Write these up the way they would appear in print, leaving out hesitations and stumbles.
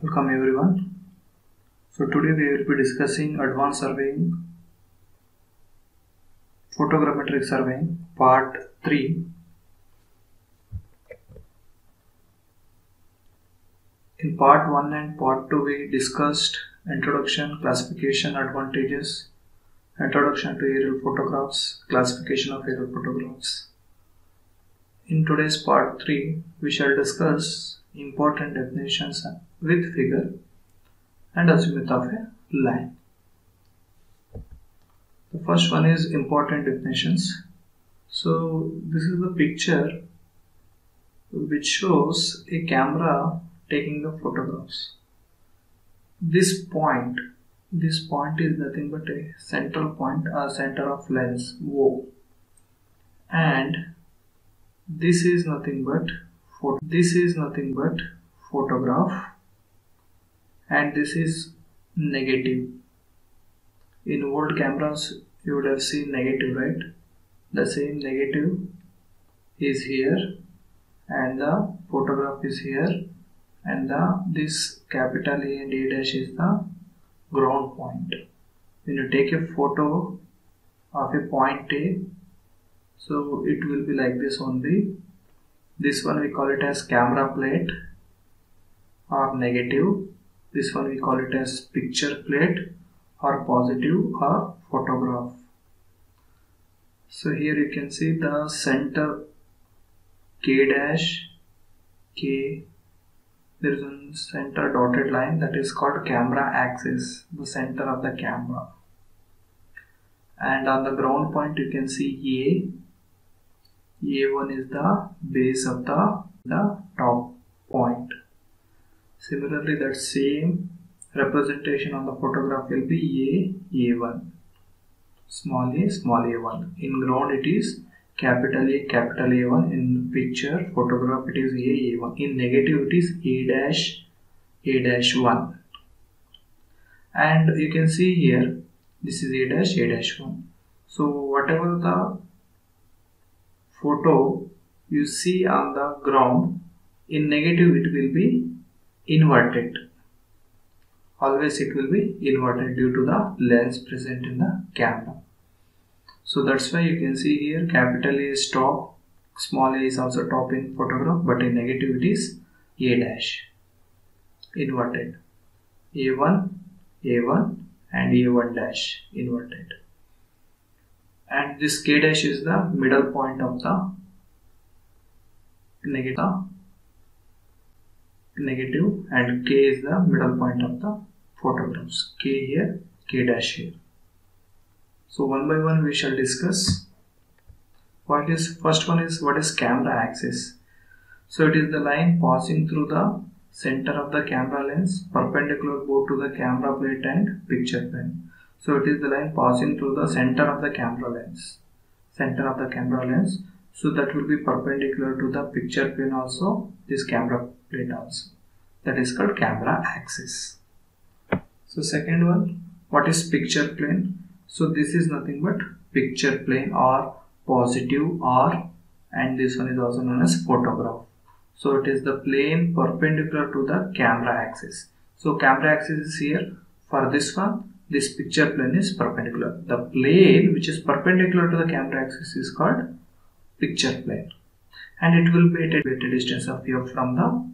Welcome everyone. So today we will be discussing advanced surveying, photogrammetric surveying, part 3. In part 1 and part 2 we discussed introduction, classification, advantages, introduction to aerial photographs, classification of aerial photographs. In today's part 3 we shall discuss important definitions with figure and azimuth of a line. The first one is important definitions. So this is the picture which shows a camera taking the photographs. This point is nothing but a central point or center of lens O, and this is nothing but photograph, and this is negative. In old cameras you would have seen negative, right? The same negative is here and the photograph is here, and this capital A and A dash is the ground point. When you take a photo of a point A, so it will be like this only. This one we call it as camera plate or negative. This one we call it as picture plate or positive or photograph. So here you can see the center K dash K. There is a center dotted line that is called camera axis, the center of the camera. And on the ground point you can see A1 is the base of the top point. Similarly, that same representation on the photograph will be A1, small a1. In ground it is capital A1. In picture photograph it is A1. In negative it is A dash 1. And you can see here this is A dash 1. So whatever the photo you see on the ground, in negative it will be inverted. Always it will be inverted due to the lens present in the camera. So that's why you can see here capital A is top, small a is also top in photograph, but in negative it is A dash, inverted. A1 and A1 dash, inverted. And this K dash is the middle point of the negative, and K is the middle point of the photographs. K here, K dash here. So one by one we shall discuss. First one is what is camera axis. So it is the line passing through the center of the camera lens, perpendicular both to the camera plate and picture plane. So it is the line passing through the center of the camera lens. So that will be perpendicular to the picture plane also, this camera plate also. That is called camera axis. So second one, what is picture plane? So this is nothing but picture plane or positive R, and this one is also known as photograph. So it is the plane perpendicular to the camera axis. So camera axis is here. For this one, this picture plane is perpendicular. The plane which is perpendicular to the camera axis is called picture plane, and it will be at a distance of f from the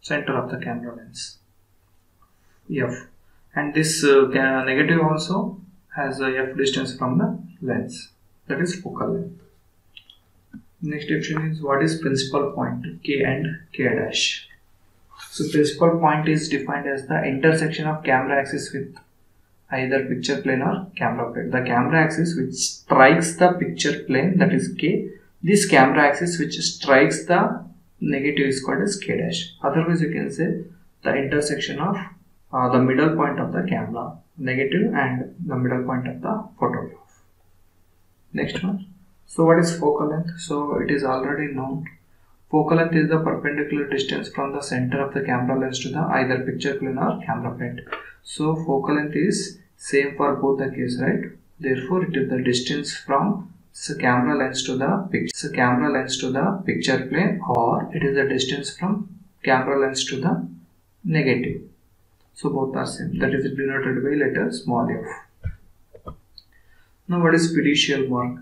center of the camera lens, f. And this negative also has a f distance from the lens, that is focal length. Next definition is what is principal point, K and K dash. So principal point is defined as the intersection of camera axis with either picture plane or camera plane. The camera axis which strikes the picture plane, that is K. This camera axis which strikes the negative is called as K dash. Otherwise you can say the intersection of the middle point of the camera, negative, and the middle point of the photograph. Next one. So what is focal length? So it is already known. Focal length is the perpendicular distance from the center of the camera lens to the either picture plane or camera plate. So focal length is same for both the cases, right? Therefore it is the distance from camera lens to the picture plane, or it is the distance from camera lens to the negative. So both are same. That is denoted by letter small f. Now what is fiducial mark?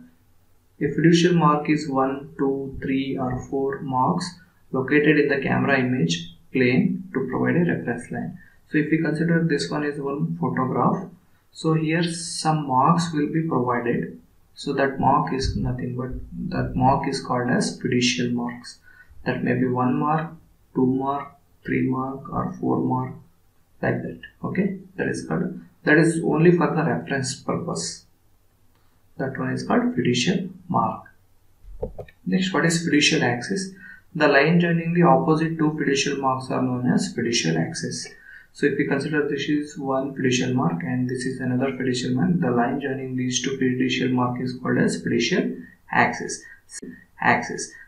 A fiducial mark is 1, 2, 3 or 4 marks located in the camera image plane to provide a reference line. So if we consider this one is one photograph, so here some marks will be provided. So that mark is nothing but that mark is called as fiducial marks. That may be 1 mark, 2 mark, 3 mark or 4 mark, like that. Okay, that is called, that is only for the reference purpose. That one is called fiducial mark. Next, what is fiducial axis? The line joining the opposite two fiducial marks are known as fiducial axis. So if we consider this is one fiducial mark and this is another fiducial mark, the line joining these two fiducial mark is called as fiducial axis.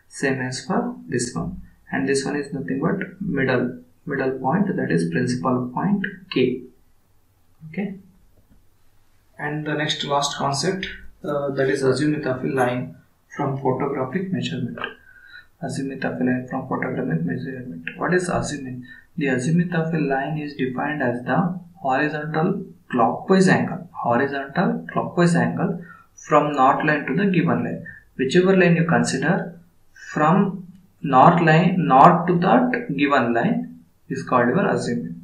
Same as for this one, and this one is nothing but middle point, that is principal point K. Okay, and the next last concept, that is azimuth of a line from photographic measurement. Azimuth of a line from photographic measurement. What is azimuth? The azimuth of a line is defined as the horizontal clockwise angle from north line to the given line. Whichever line you consider, from north to that given line is called your azimuth.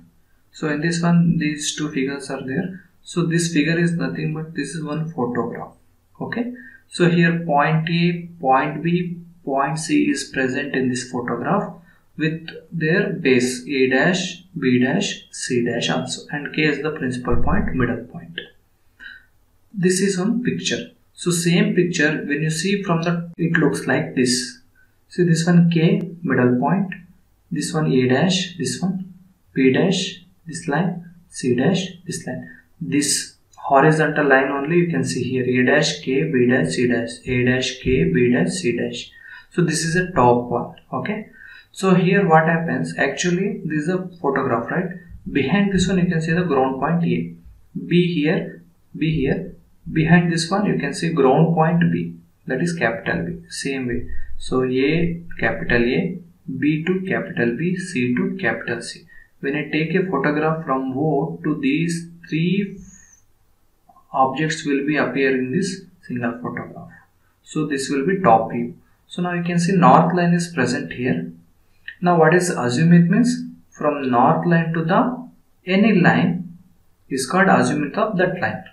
So in this one, these two figures are there. So this figure is nothing but this is one photograph. Okay, so here point A, point B, point C is present in this photograph with their base A dash, B dash, C dash also, and K is the principal point, middle point. This is one picture. So same picture when you see from the, it looks like this. See this one K, middle point, this one A dash, this one B dash, this line, C dash, this line. This horizontal line only you can see here, A dash, K, B dash, C dash, A dash, K, B dash, C dash. So this is a top one. Okay, so here what happens, actually this is a photograph, right? Behind this one you can see the ground point A, B here, B here. Behind this one you can see ground point B, that is capital B, same way. So A, capital A, B to capital B, C to capital C. When I take a photograph from O to these three objects will be appear in this single photograph. So this will be top view. So now you can see north line is present here. Now what is azimuth means? From north line to the any line is called azimuth of that line.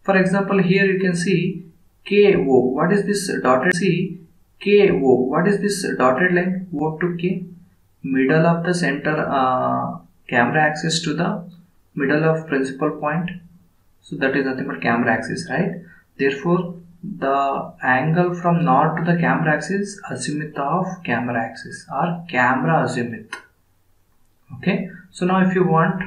For example, here you can see KO. What is this dotted? See KO. What is this dotted line? O to K. Middle of the center camera axis to the middle of principal point. So that is nothing but camera axis, right? Therefore, the angle from north to the camera axis, azimuth of camera axis or camera azimuth. Okay. So now if you want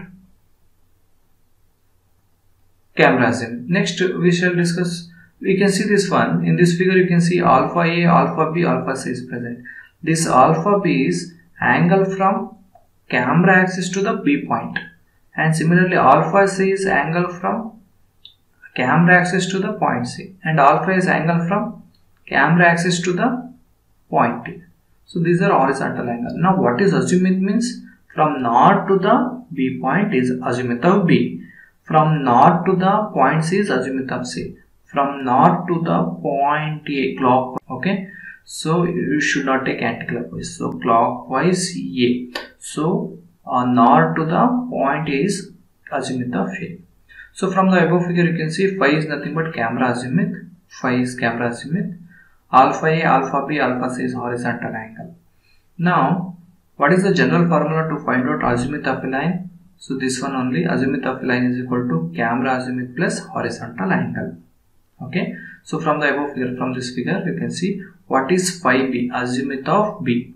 camera azimuth, next we shall discuss. We can see this one. In this figure you can see alpha A, alpha B, alpha C is present. This alpha B is angle from camera axis to the B point, and similarly alpha C is angle from camera axis to the point C, and alpha is angle from camera axis to the point T. So these are horizontal angles. Now what is azimuth means? From north to the B point is azimuth of B. From north to the point C is azimuth of C. From north to the point A, clockwise. Okay. So you should not take anti-clockwise. So clockwise A. So north to the point A is azimuth of A. So from the above figure you can see phi is nothing but camera azimuth. Phi is camera azimuth. Alpha A, alpha B, alpha C is horizontal angle. Now what is the general formula to find out azimuth of a line? So this one only, azimuth of a line is equal to camera azimuth plus horizontal angle. Okay. So from the above figure, from this figure you can see what is phi B, azimuth of B.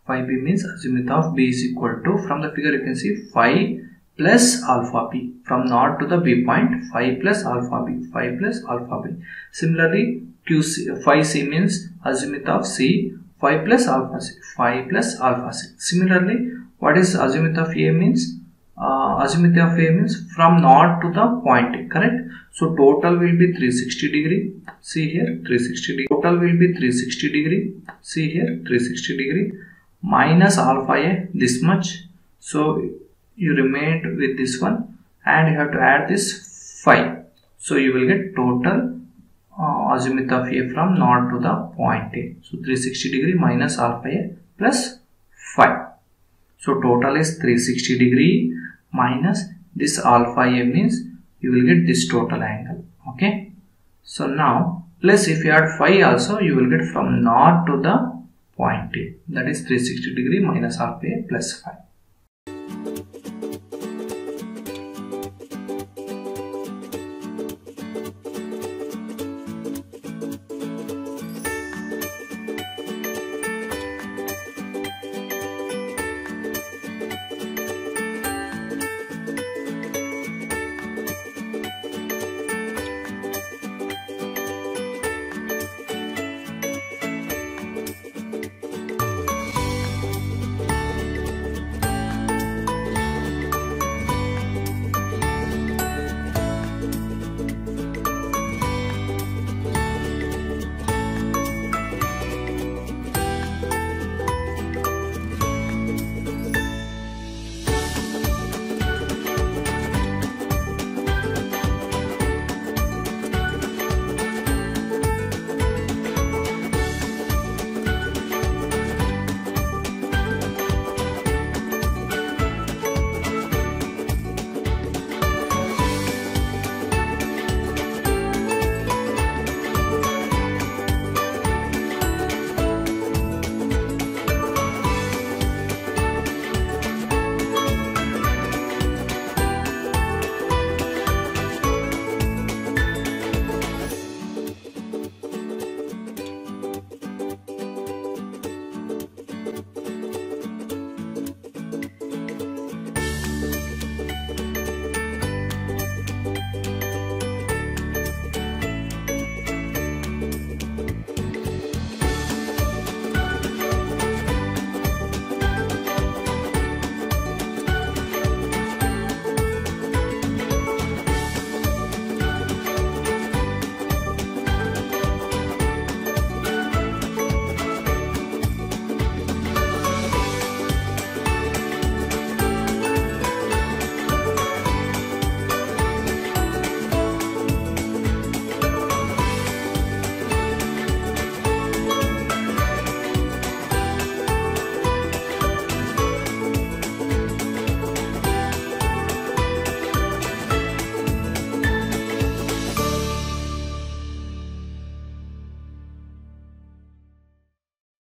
Phi B means azimuth of B is equal to, from the figure you can see phi plus alpha B. From north to the B point, phi plus alpha B, phi plus alpha B. Similarly, QC, phi C means azimuth of C, phi plus alpha C, phi plus alpha C. Similarly, what is azimuth of A means? Azimuth of A means from north to the point A, correct? So total will be 360 degree. See here 360 degree. Total will be 360 degree. See here 360 degree. minus alpha a this much. So you remain with this one and you have to add this 5. So you will get total azimuth of A from node to the point A. So 360 degree minus alpha A plus 5. So total is 360 degree minus this alpha A means you will get this total angle. Okay. So now plus if you add 5 also you will get from node to the point A, that is 360 degree minus alpha A plus 5.